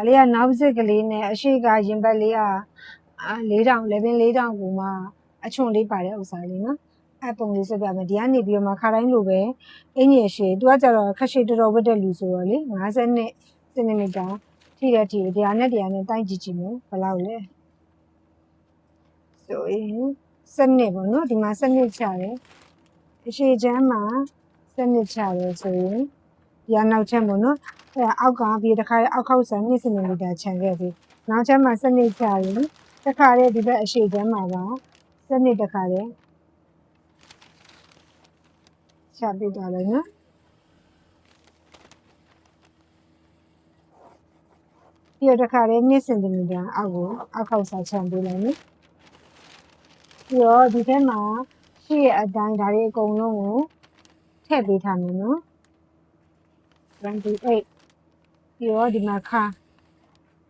ဒါလေးကနောက်စစ်ကလေးနဲ့အရှိကရင်ဘတ်လေးက4000 11,000ကိုမှအချွန်လေးပါတဲ့ဥစ္စာလေးနော်အဲ့ပုံလေးဆက်ပြမယ်ဒီကနေပြီးတော့မှခါတိုင်းလိုပဲအင်ကြီးရှည်သူကကြတော့ခက်ရှည်တော်တော်ဝတ်တဲ့လူဆိုတော့လေ50စင်တီမီတာထိတဲ့ထိတရားနဲ့တိုင်းကြည့်မယ်ဘယ်လောက်လဲဆိုရင်စနစ်ပေါ့နော်ဒီမှာစနစ်ချတယ်အရှိချမ်းမှာစနစ်ချတယ်ဆိုရင်ဒီကနောက်ချမ်းပေါ့နော်အဲ့အောက်ကပြီးတခါအောက်ခောက်ဆန်2စင်တီမီတာခြံခဲ့ပြီနောက်ချမ်းမှာစနစ်ချရင်တခါတည်းဒီဘက်အရှိချမ်းမှာပါစနစ်တခါတည်းချပြသွားလိုက်နော်ပြီးတော့တခါတည်း2စင်တီမီတာအောက်ကိုအောက်ခောက်ဆန်ခြံပေးလိုက်နော်ပြီးတော့ဒီထဲမှာရှိရဲ့အတိုင်းဒါတွေအကုန်လုံးကိုထည့်ပေးထားမယ်နော်28ပြီးတော့ဒီမှာခါ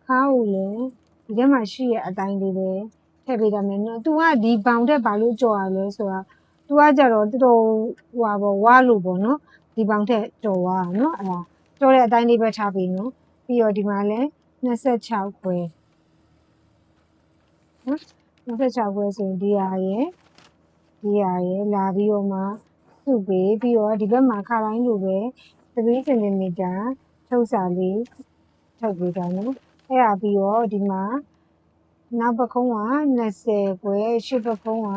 ကိုလည်းဒီထဲမှာရှိရဲ့အတိုင်းလေးပဲထည့်ပေးထားမယ်နော်သူကဒီဘောင်တက်ဘာလို့ကြော်ရလဲဆိုတော့သူကကြတော့တော်တော်ဟိုပါပေါ့ဝါလို့ပေါ့နော်ဒီဘောင်တက်ကြော်ဝါနော်အဲ့ဒါကြော်တဲ့အတိုင်းလေးပဲထားပေးနော်ပြီးတော့ဒီမှာလည်း26ခွဲနော်26ခွဲဆိုရင်ဒီဟာရယ်လာပြီးတော့မှစုပေးပြီးတော့ဒီဘက်မှာခါတိုင်းလိုပဲ3စင်တီမီတာထုတ်စာလေးထုတ်ပေးတာနော်အဲ့ဒါပြီးတော့ဒီမှာနောက်ပကုံးက20ခွဲရှေ့ပကုံးက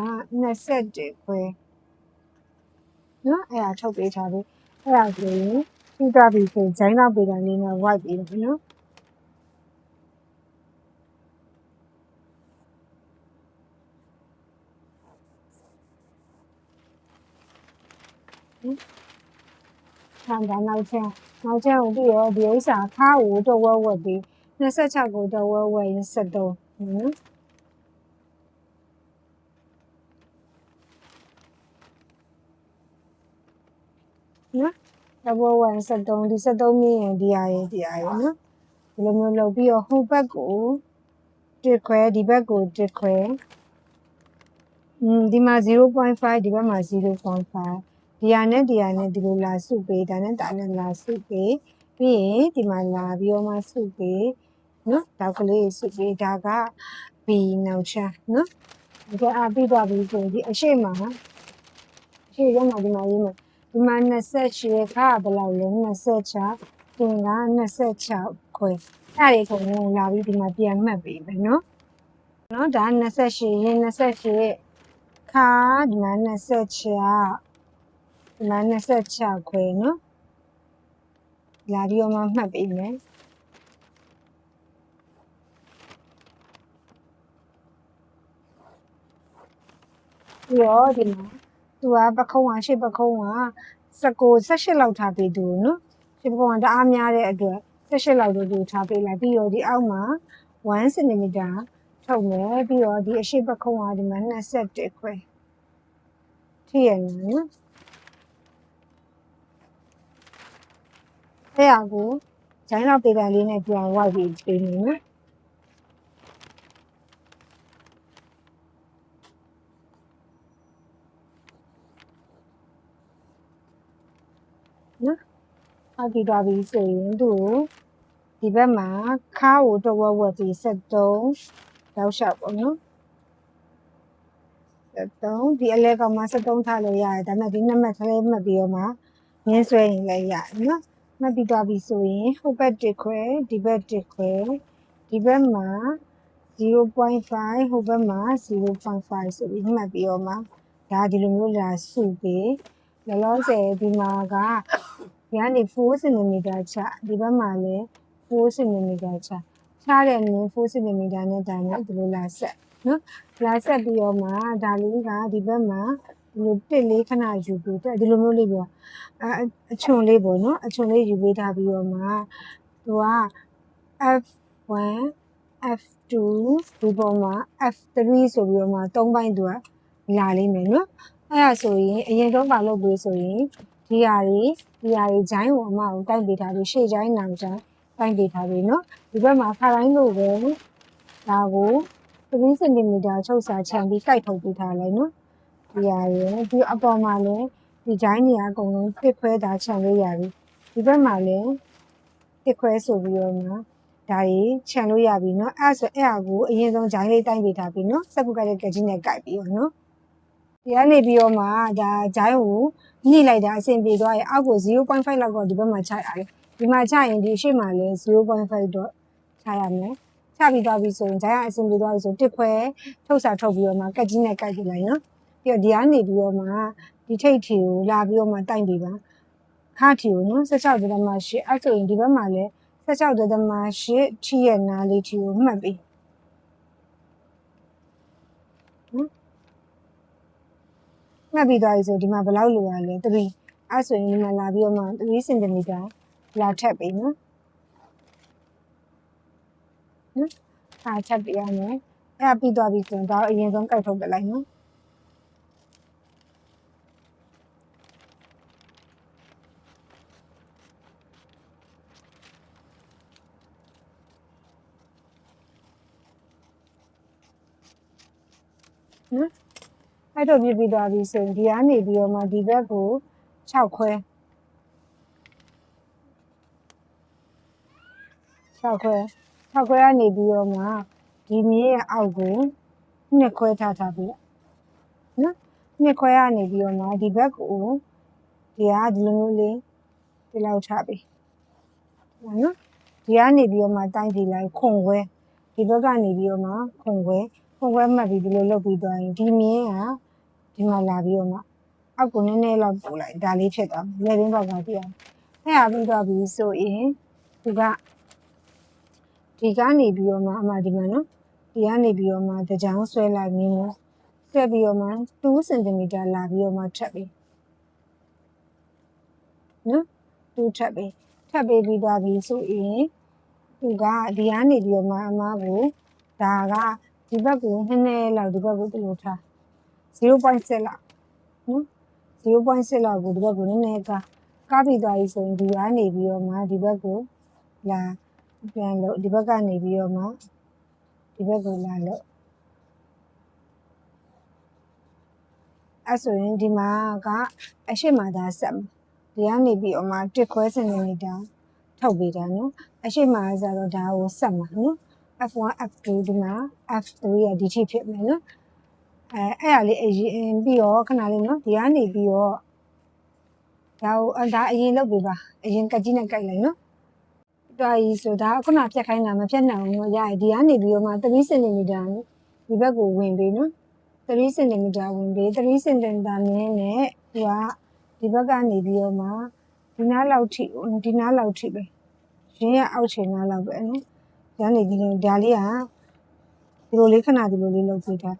21ခွဲနော်အဲ့ဒါထုတ်ပေးထားပြီအဲ့ဒါဆိုရင်ပြီးသွားပြီဆိုဂျိုင်းတော့ပေးတာလေးနဲ့ white ပေးတယ်နော်ဆန်ဒါနောက်ချမ်းကိုပြီးတော့ဒီဥစ္စာခါကိုတော့ဝက်ပြီး26ကိုတော့ဝက်ရင်73နော်တော့ဝက်73ဒီ73မြင့်ရင်ဒီဟာရယ်နော်ဒီလိုမျိုးလုပ်ပြီးတော့ဟိုဘက်ကိုတစ်ခွဲဒီဘက်ကိုတစ်ခွဲဒီမှာ 0.5 ဒီဘက်မှာ 0.5 ဒီဟာနဲ့ဒီလိုလာစုပေးဒါနဲ့လာစုပေးပြီးရင်ဒီမှာလာပြီးတော့မှစုပေးနော်တောက်ကလေးစုပေးဒါက B နောက်ချမ်းနော်ဒီကပြီးသွားပြီဆိုရင်ဒီအရှိမဒီမှာရေးမယ်ဒီမှာ28ခါဘယ်လောက်လဲ26တင်က26ခွဲအဲ့ဒီကုန်လုံးလာပြီးဒီမှာပြန်မှတ်ပေးမယ်နော်ဒါ28ရင်28ခါဒီမှာ26ခွဲနော်လာပြီးတော့မှမှတ်ပေးမယ်ပြီးတော့ဒီမှာသူကပခုံးရှေ့ပခုံးက18လောက်ထားပေးသူနော်ရှေ့ပခုံးကတအားများတဲ့အတွက်18လောက်တို့သူထားပေးလိုက်ပြီးတော့ဒီအောက်မှာ1စင်တီမီတာထုတ်မယ်ပြီးတော့ဒီအရှိပခုံးကဒီမှာ21ခွဲထိရနော်အဲ့ဒါကိုဂျိုင်းလောက်ပေးတာလေးနဲ့ပြန်ဝိုက်ပြီးပေးနေနော်အောက်ပြီးသွားပြီဆိုရင်သူ့ကိုဒီဘက်မှာခါကိုတော့ဝက်ပြီး73ရောက်လျှောက်ပေါ့နော်73ဒီအလဲကောင်မှာ73ထားလို့ရတယ်ဒါပေမဲ့ဒီနှစ်မှတ်ကလေးမှတ်ပြီးတော့မှငင်းဆွဲရင်လည်းရတယ်နော်မှတ်ပြီးသွားပြီဆိုရင်ဟိုဘက်တစ်ခွဲဒီဘက်တစ်ခွဲဒီဘက်မှာ0.5ဟိုဘက်မှာ0.5ဆိုပြီးမှတ်ပြီးတော့မှဒါဒီလိုမျိုးလာစုပြီးလောလောဆယ်ဒီမှာကဒီကနေ4စင်တီမီတာချဒီဘက်မှာလည်း4စင်တီမီတာချတဲ့နည်း4စင်တီမီတာနဲ့ဒါနဲ့ဒီလိုလာဆက်နော်လာဆက်ပြီးတော့မှဒါလေးကဒီဘက်မှာဒီလိုတစ်လေးခဏယူပြီးဒီလိုမျိုးလေးပြောအချွန်လေးပေါ့နော်အချွန်လေးယူပေးထားပြီးတော့မှသူက F1 F2 ဒီပုံမှာ F3 ဆိုပြီးတော့မှ3ပိုင်းသူကလာလိမ့်မယ်နော်အဲ့ဒါဆိုရင်အရင်တော့ပါလုပ်ပြီးဆိုရင်ဒီဟာတွေဂျိုင်းကိုအမကိုတိုက်ပေးထားပြီးရှေ့ဂျိုင်းနောက်ဂျိုင်းတိုက်ပေးထားပြီးနော်ဒီဘက်မှာခါတိုင်းလိုပဲဒါကို3စင်တီမီတာချုပ်စာချမ်းပြီးကိုက်ထုတ်ပေးထားလိုက်နော်ဒီဟာရယ်ဒီအပေါ်မှာလည်းဒီဂျိုင်းတွေအကုန်လုံးတစ်ခွဲတာချမ်းလို့ရပြီဒီဘက်မှာလည်းတစ်ခွဲဆိုပြီးတော့မှ ဒါကြီးခြံလို့ရပြီနော်အဲ့ဆိုအဲ့ဟာကိုအရင်ဆုံးဂျိုင်းလေးတိုင်းပေးထားပြီနော်စက်ကူကလည်းကကြီးနဲ့ကိုက်ပြီးတော့နော်ဒီကနေပြီးတော့မှဒါဂျိုင်းကိုညှိလိုက်တာအဆင်ပြေသွားရင်အောက်ကို 0.5 လောက်တော့ဒီဘက်မှာချရတယ်ဒီမှာချရင်ဒီအရှိမှလည်း 0.5 တော့ချရမယ်ချပြီးသွားပြီဆိုရင်ဂျိုင်းကအဆင်ပြေသွားပြီဆိုတစ်ခွဲထုတ်စာထုတ်ပြီးတော့မှကကြီးနဲ့ကိုက်ပြလိုက်နော်ပြီးတော့ဒီကနေပြီးတော့မှဒီထိတ်ထီကိုလာပြီးတော့မှတိုင်ပေးပါခါထီကိုနော်16.8အဲ့ဆိုရင်ဒီဘက်မှာလည်း16.8ထီရဲ့နားလေးထီကိုမှတ်ပြီးနော်မှတ်ပြီးသွားပြီဆိုဒီမှာဘယ်လောက်လိုရလဲ3အဲ့ဆိုရင်ဒီမှာလာပြီးတော့မှ3 cm လာထပ်ပြီနော်အားထပ်ပြရမယ်အဲ့ပြီးသွားပြီဆိုရင်ဒါအရင်ဆုံးကိုက်ထုတ်ပြလိုက်နော်နော်အဲ့တော့ပြပြီးသွားပြီဆိုရင်ဒီကနေပြီးတော့မှဒီဘက်ကို6ခွဲကနေပြီးတော့မှဒီမြေရဲ့အောက်ကို2ခွဲထားပြီနော်2ခွဲကနေပြီးတော့မှဒီဘက်ကိုဒီကဒီလိုမျိုးလေးဒီလောက်ထားပြီနော်ဒီကနေပြီးတော့မှတိုင်းကြည့်လိုက်ခွန်ခွဲဒီဘက်ကနေပြီးတော့မှခွန်ခွဲမှတ်ပြီးဒီလိုလုပ်ပြီးသွားရင်ဒီမြင်းကဒီမှာလာပြီးတော့မှအောက်ကိုနည်းနည်းလောက်ပို့လိုက်ဒါလေးဖြစ်သွားမယ်လက်ရင်းပေါက်ကပြအောင်အဲ့ဟာပြီးတော့ပြီဆိုရင်ဒီကနေပြီးတော့မှအမှဒီမှာနော်ဒီကနေပြီးတော့မှတကြောင်ဆွဲလိုက်မင်းဆွဲပြီးတော့မှ2 cm လာပြီးတော့မှထပ်ပြီးနော်2ထပ်ပြီးပြီးသွားပြီဆိုရင်သူကဒီကနေပြီးတော့မှအမကိုဒါကဒီဘက်ကိုနည်းနည်းလောက်ဒီဘက်ကိုဒီလိုထား 0.6 လောက်နော် 0.6 လောက်ကိုဒီဘက်ကိုနည်းနည်းကားပြီးသွားပြီဆိုရင်ဒီကနေပြီးတော့မှဒီဘက်ကိုလာပြန်လို့ဒီဘက်ကနေပြီးတော့မှဒီဘက်ကိုလာလို့အဲ့ဆိုရင်ဒီမှာကအရှိမသာဆက်ဒီကနေပြီးတော့မှ1ခွဲ cm ထုတ်ပေးတာနော်အရှိမဆိုတော့ဒါကိုဆက်မှာနော် F1 F2 ဒီမှာ F3 ရဒီထိဖြစ်မယ်နော်အဲ့ဒါလေးအရင်ပြီးတော့ခဏလေးနော်ဒီကနေပြီးတော့ဒါအရင်လုပ်ပေးပါအရင်ကကြီးနဲ့ကြိုက်လိုက်နော်တော်ကြီးဆိုဒါခုနဖြတ်ခိုင်းတာမဖြတ်နိုင်ဘူးနော်ရရဒီကနေပြီးတော့မှ3 cm ဒီဘက်ကိုဝင်ပေးနော်3 cm ဝင်ပေး3 cm မြင်းနဲ့ဒီဘက်ကနေပြီးတော့မှဒီနားလောက်ထိပဲရင်းရအောက်ချင်နားလောက်ပဲနော်ဒါနေဒီဒါလေးကဒီလိုလေးခဏဒီလိုလေးလုပ်ပေးတာ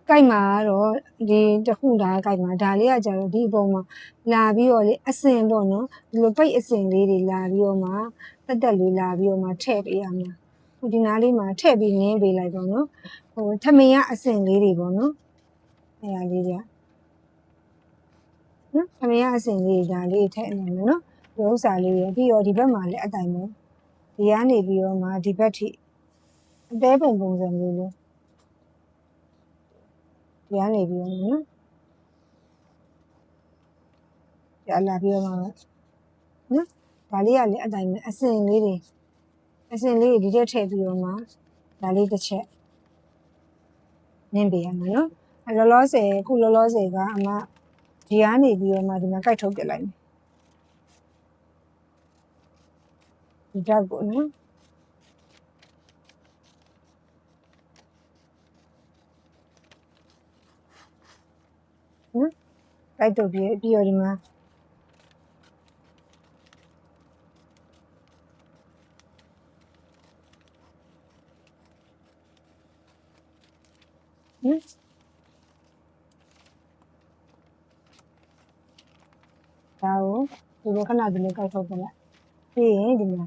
ကြိုက်မှာတော့ဒီတခုဒါကြိုက်မှာဒါလေးကကြတော့ဒီအပေါ်မှာလာပြီးတော့လေအစင်ပေါ့နော်ဒီလိုပိတ်အစင်လေးတွေလာပြီးတော့မှတက်လေးလာပြီးတော့မှထည့်ပေးရမှာဒီနားလေးမှာထည့်ပြီးနင်းပေးလိုက်တော့နော်ထမင်းကအစင်လေးတွေပေါ့နော်အဲ့ဒါလေးတွေကနော်ထမင်းကအစင်လေးဒါလေးထည့်နေမယ်နော်ဒီဥစ္စာလေးရပြီးတော့ဒီဘက်မှာလည်းအတိုင်ပဲဒီကနေပြီးတော့မှဒီဘက်ထိအသေးပုံစံမျိုးလေးဒီကနေပြီးတော့နော်ကြာလာပြီးတော့မှနော်ဒါလေးကလည်းအတိုင်ပဲအစင်လေးတွေဒီထဲထည့်ပြီးတော့မှဒါလေးတစ်ချက်နင်းပေးရမှာနော်လောလောဆယ်ကအမဒီကနေပြီးတော့မှဒီမှာကြိုက်ထုတ်ပြလိုက်မယ်ဒီဓာတ်ကိုနော်ကြိုက်ထုတ်ပြီးတော့ဒီမှာဒါကိုဒီလိုခဏဒီလိုကြိုက်ထုတ်ပြလိုက်ပြီးရင်ဒီမှာ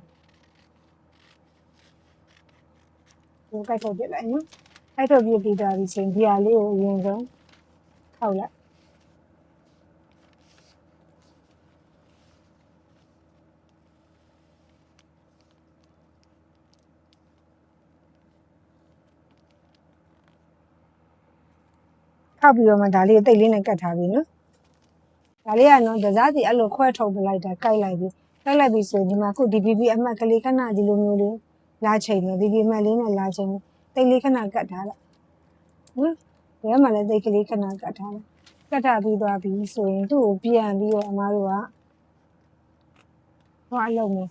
ဒီကြိုက်ထုတ်ပြလိုက်နော်ကြိုက်ထုတ်ပြီးသွားပြီချင်းဒီဟာလေးကိုအရင်ဆုံးခောက်လိုက်ခောက်ပြီးတော့မှဒါလေးကိုတိတ်လေးနဲ့ကတ်ထားပြီနော်ဒါလေးကနော်ဒစားစီအဲ့လိုခွဲထုတ်ပလိုက်တာကြိုက်လိုက်ပြီ လိုက်လိုက်ပြီဆိုရင်ဒီမှာခုဒီ BB အမှတ်ကလေးခဏဒီလိုမျိုးလေးလာချိန်မယ် BB အမှတ်လေးနဲ့လာချိန်တိတ်လေးခဏကတ်ထားလိုက်နော်ဒီမှာလည်းတိတ်ကလေးခဏကတ်ထားလိုက်ကတ်ထားပြီးသွားပြီဆိုရင်သူ့ကိုပြန်ပြီးတော့အမားတို့ကဟောအလုပ်မယ်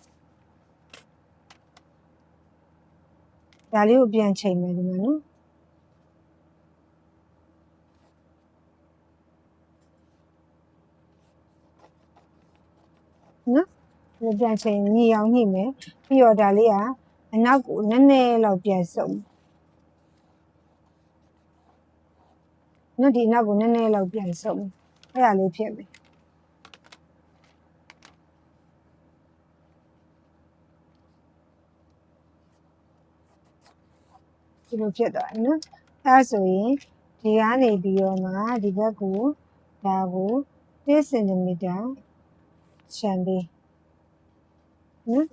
ဒါလေးကိုပြန်ချိန်မယ်ဒီမှာနော်နော်ပြန်ချိန်ညှိအောင်ညှိမယ်ပြီးတော့ဒါလေးကအနောက်ကိုနည်းနည်းလောက်ပြန်စုံနော်ဒီနောက်ကိုနည်းနည်းလောက်ပြန်စုံအဲ့ဒါလေးဖြစ်မယ်ဒီလိုဖြစ်သွားတယ်နော်အဲဆိုရင်ဒီကနေပြီးတော့မှဒီဘက်ကိုဒါကို1 cm ခြံပေးနော်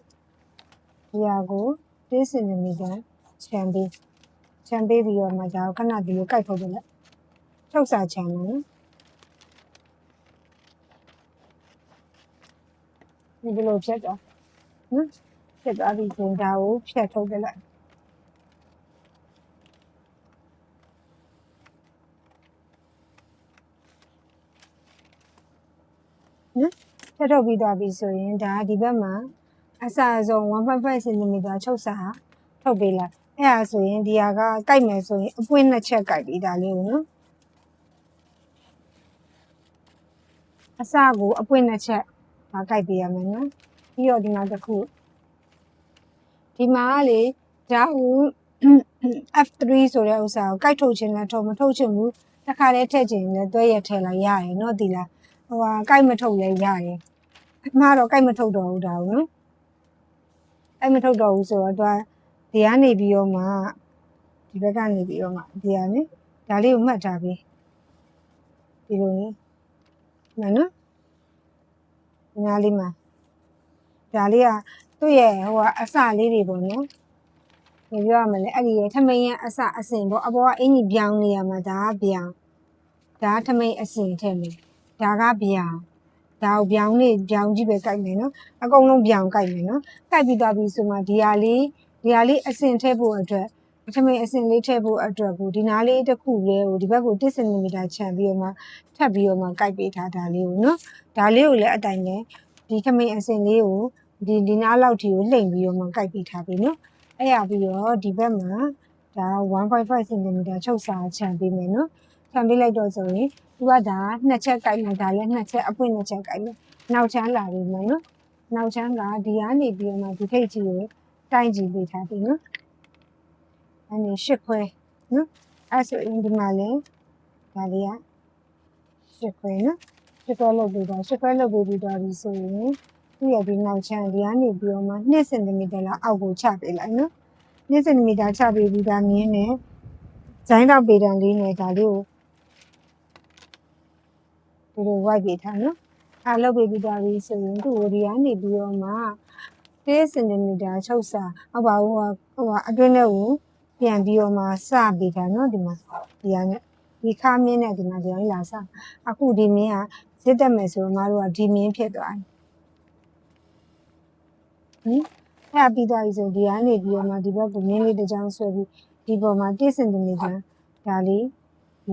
ဒီဟာကို1 cm ခြံပေးပြီးတော့မှဒါကိုခဏဒီလိုကိုက်ထုတ်ပြလိုက်ထုတ်စာခြံမယ်နော်ဒီလိုဖြစ်သွားနော်ဖြစ်သွားပြီဆိုရင်ဒါကိုဖြတ်ထုတ်ပြလိုက်နော်ဖြတ်ထုတ်ပြီးသွားပြီဆိုရင်ဒါဒီဘက်မှာအစအဆုံး 1.5 cm ချုပ်စာထုတ်ပေးလိုက်အဲ့ဒါဆိုရင်ဒီဟာကကိုက်မယ်ဆိုရင်အပွင့်2ချက်ကိုက်ပြီးဒါလေးကိုနော်အစကိုအပွင့်2ချက်ကိုက်ပေးရမယ်နော်ပြီးတော့ဒီမှာတစ်ခုဒီမှာကလေဒါကို F3 ဆိုတဲ့ဥစ္စာကိုကိုက်ထုတ်ခြင်းနဲ့ထုတ်မထုတ်ချင်ဘူးတစ်ခါတည်းထည့်ခြင်းနဲ့တွဲရထည့်လိုက်ရတယ်နော်ဒီလားဟိုဟာကိုက်မထုတ်လဲရတယ်အမှားတော့ကိုက်မထုတ်တော့ဘူးဒါကိုနော်အဲ့မထုတ်တော့ဘူးဆိုတော့သူကဒီကနေပြီးတော့မှဒီဘက်ကနေပြီးတော့မှဒီကနေဒါလေးကိုမှတ်ထားပြီဒီလိုနေမှန်နော်ညာလေးမှာဒါလေးကသူ့ရဲ့ဟိုကအစလေးတွေပေါ့နော်ဘယ်ပြောရမလဲအဲ့ဒီရဲ့ထမိန်ရဲ့အစအစင်ပေါ့အပေါ်ကအင်ကြီးပြောင်းနေရမှာဒါကပြောင်းဒါထမိန်အစင်ထည့်မယ်ဒါကပြောင်းဒါကိုပြောင်းကြီးပဲကိုက်မယ်နော်အကုန်လုံးပြောင်းကိုက်မယ်နော်ကိုက်ပြီးသွားပြီဆိုမှဒီဟာလေးအစင်ထည့်ဖို့အတွက်ထမိန်အစင်လေးထည့်ဖို့အတွက်ကိုဒီနားလေးတစ်ခုလေးကိုဒီဘက်ကို1 cm ခြံပြီးတော့မှထပ်ပြီးတော့မှကိုက်ပေးထားတာလေးကိုနော်ဒါလေးကိုလည်းအတိုင်းနဲ့ဒီထမိန်အစင်လေးကိုဒီနားလောက်ထိကိုလှိမ့်ပြီးတော့မှကိုက်ပေးထားပြီနော်အဲ့ရပြီးတော့ဒီဘက်မှာဒါ 1.5 cm ချုပ်စာခြံပေးမယ်နော်ခြံပေးလိုက်တော့ဆိုရင်သူကဒါ2ချက်ကိုက်မယ်ဒါလည်း2ချက်အပွင့်2ချက်ကိုက်မယ်နောက်ချမ်းလာပြီမယ်နော်နောက်ချမ်းကဒီကနေပြီးတော့မှဒီထိတ်ကြီးကိုတိုင်းကြည့်ပေးထားပြီနော်အဲ့ဒီ8ခွဲနော်အဲ့ဆိုရင်ဒီမှာလည်းဒါလေးက8ခွဲနော်8ခွဲလုပ်ပြီးတော့8ခွဲလုပ်ပြီးတော့ပြီဆိုရင်သူ့ရဲ့ဒီနောက်ချမ်းဒီကနေပြီးတော့မှ2 cm လောက်အောက်ကိုချပေးလိုက်နော်2 cm ချပေးပြီးသားမြင်းနဲ့ဇိုင်းတော့ပေတံလေးနဲ့ဒါလေးကိုဒီလိုဝိုက်ပေးထားနော်အားလုပ်ပေးပြီးသွားပြီဆိုရင်သူ့ကိုဒီကနေပြီးတော့မှ1 cm ချုပ်စာဟုတ်ပါဘူးဟိုအတွင်းထဲကိုပြန်ပြီးတော့မှစပေးတာနော်ဒီမှာဒီဟာနဲ့ဒီခါမင်းနဲ့ဒီမှာဒီလာစအခုဒီမင်းကဇစ်တက်မယ်ဆိုတော့မတို့ကဒီမင်းဖြစ်သွားတယ်အဲ့ပြီးသွားပြီဆိုဒီကနေပြီးတော့မှဒီဘက်ကိုမင်းလေးတစ်ချောင်းဆွဲပြီးဒီပေါ်မှာ1 cmဒါလေး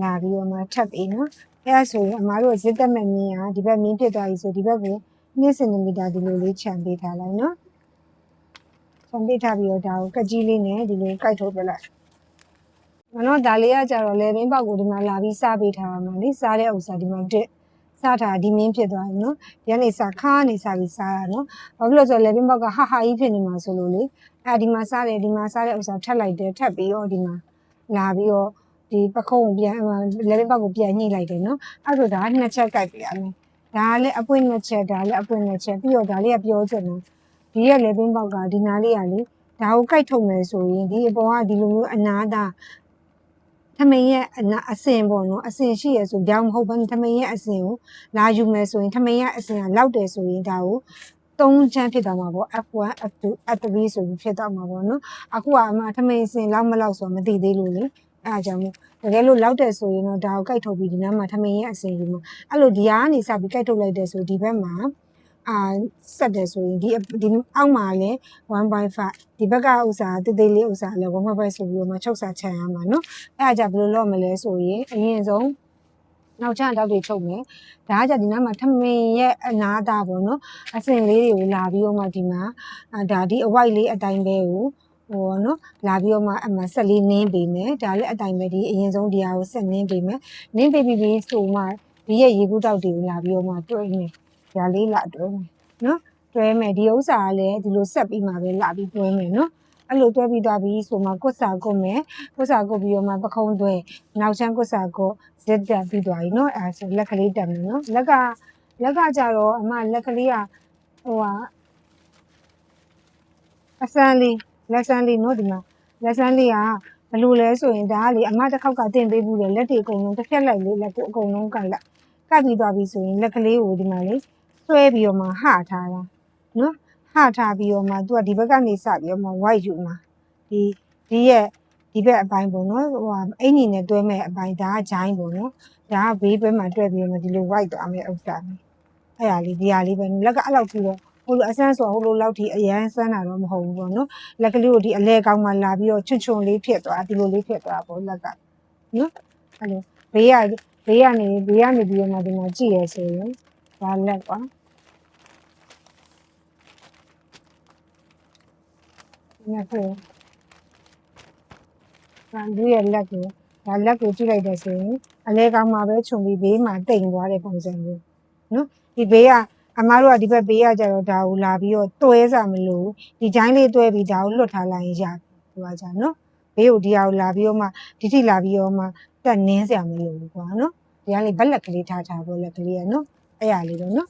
လာပြီးတော့မှထပ်ပြီးနော်အဲ့ဆိုရင်အမားတို့ဇစ်တက်မဲ့မြင်းကဒီဘက်မြင်းဖြစ်သွားပြီဆိုဒီဘက်ကို2 cm ဒီလိုလေးခြံပေးထားလိုက်နော်ခြံပေးထားပြီးတော့ဒါကိုကကြီးလေးနဲ့ဒီလိုကိုက်ထုတ်ပြလိုက်မနော်ဒါလေးကကြတော့လေရင်းပေါက်ကိုဒီမှာလာပြီးစားပေးထားရမှာလေစားတဲ့ဥစ္စာဒီမှာစားထားဒီမင်းဖြစ်သွားပြီနော်ဒီကနေစားခါနေစားပြီးစားရနော်ဘာဖြစ်လို့ဆိုတော့လေရင်းပေါက်ကဟာကြီးဖြစ်နေမှာဆိုလို့လေဒီမှာစားတဲ့ဥစ္စာထပ်လိုက်တယ်ထပ်ပြီးတော့ဒီမှာလာပြီးတော့ဒီပခုံးပြန်လေရင်းပေါက်ကိုပြန်ညှိလိုက်တယ်နော်အဲ့ဆိုဒါ2ချက်ကိုက်ပြရမယ်ဒါလည်းအပွင့်2ချက်ဒါလည်းအပွင့်2ချက်ပြီးတော့ဒါလေးကပြောချင်တယ်ဒီရဲ့လေရင်းပေါက်ကဒီနားလေးကလေဒါကိုကိုက်ထုတ်မယ်ဆိုရင်ဒီအပေါ်ကဒီလိုမျိုးအနာသားထမိန်ရဲ့အစင်ပေါ့နော်အစင်ရှိရဆိုကြောင်မဟုတ်ဘဲထမိန်ရဲ့အစင်ကိုလာယူမယ်ဆိုရင်ထမိန်ရဲ့အစင်ကလောက်တယ်ဆိုရင်ဒါကို3ချမ်းဖြစ်သွားမှာပေါ့ F1 F2 F3 ဆိုပြီးဖြစ်သွားမှာပေါ့နော်အခုကအမှထမိန်အစင်လောက်မလောက်ဆိုမသိသေးလို့လေအဲအကြောင်းမို့တကယ်လို့လောက်တယ်ဆိုရင်တော့ဒါကိုကိုက်ထုတ်ပြီးဒီနားမှာထမိန်ရဲ့အစင်ယူမှာအဲ့လိုဒီဟာကနေစပြီးကိုက်ထုတ်လိုက်တယ်ဆိုဒီဘက်မှာ ဆက်တယ်ဆိုရင်ဒီအောက်မှာလည်း 1.5 ဒီဘက်ကဥစ္စာတေးသေးလေးဥစ္စာလည်း 1.5 ဆိုပြီးတော့မှချုပ်စာချန်ရမှာနော်အဲ့ဒါကြဘယ်လိုလုပ်မလဲဆိုရင်အရင်ဆုံးနောက်ချတောက်တွေချုပ်မယ်ဒါကကြဒီနားမှာထမင်းရဲ့အနားသားပေါ့နော်အစင်လေးတွေကိုလာပြီးတော့မှဒီမှာဒါဒီအဝိုက်လေးအတိုင်းပဲကိုဟိုနော်လာပြီးတော့မှအမှဆက်လေးနင်းပေးမယ်ဒါလည်းအတိုင်းပဲဒီအရင်ဆုံးဒီဟာကိုဆက်နင်းပေးမယ်နင်းပေးပြီးဆိုမှဒီရဲ့ရေကူးတောက်တွေကိုလာပြီးတော့မှတွဲမယ်ဒါလေးလာတွဲမယ်နော်တွဲမယ်ဒီဥစ္စာကလည်းဒီလိုဆက်ပြီးမှပဲလာပြီးတွဲမယ်နော်အဲ့လိုတွဲပြီးသွားပြီဆိုမှကွတ်စာကုတ်မယ်ကွတ်စာကုတ်ပြီးတော့မှပခုံးတွဲနောက်ချမ်းကွတ်စာကုတ်ဇက်တက်ပြီးသွားပြီနော်အဲ့ဆိုလက်ကလေးတက်မယ်နော်လက်ကကြတော့အမလက်ကလေးကဟိုအစမ်းလေးလက်စမ်းလေးနော်ဒီမှာလက်စမ်းလေးကဘယ်လိုလဲဆိုရင်ဒါကလေအမတစ်ခေါက်ကတင်ပေးဘူးလေလက်တွေအကုန်လုံးတစ်ဖြက်လိုက်လေလက်ကိုအကုန်လုံးကတ်လိုက်ကတ်ပြီးသွားပြီဆိုရင်လက်ကလေးကိုဒီမှာလေဆွဲပြီးတော့မှဟထားတာနော်ဟထားပြီးတော့မှသူကဒီဘက်ကနေစပြီးတော့မှ white ယူမှာဒီရဲ့ဒီဘက်အပိုင်းပေါ့နော်ဟိုအင်ကြီးနဲ့တွဲမဲ့အပိုင်းဒါကဂျိုင်းပေါ့နော်ဒါကဘေးဘက်မှာတွဲပြီးတော့မှဒီလို white သွားမယ်ဥစ္စာအဲ့ဒါလေးဒီဟာလေးပဲလက်ကအဲ့လောက်ပြီးတော့ဟိုလိုအဆန်းဆိုဟိုလိုလောက်ထိအရန်ဆန်းတာတော့မဟုတ်ဘူးပေါ့နော်လက်ကလေးကိုဒီအလဲကောင်းမှလာပြီးတော့ချွတ်လေးဖြစ်သွားဒီလိုလေးဖြစ်သွားပေါ့လက်ကနော်အဲ့လိုဘေးကနေပြီးတော့မှဒီမှာကြည့်ရဆိုရင်ဒါလက်ကွာလက်ကိုဒါဒီရဲ့လက်ကိုဒါလက်ကိုကြည့်လိုက်တဲ့ဆိုရင်အလဲကောင်းမှပဲခြုံပြီးဘေးမှာတိမ်သွားတဲ့ပုံစံမျိုးနော်ဒီဘေးကအမားတို့ကဒီဘက်ဘေးကကြတော့ဒါကိုလာပြီးတော့တွဲစားမလို့ဒီဂျိုင်းလေးတွဲပြီးဒါကိုလွတ်ထားလိုက်ရင်ရပြီဟိုကကြနော်ဘေးကိုဒီဟာကိုလာပြီးတော့မှဒီထိလာပြီးတော့မှတက်နင်းစရာမလိုဘူးကွာနော်ဒီကလေးဘက်လက်ကလေးထားပေါ့လက်ကလေးကနော်အဲ့ရလေးတော့နော်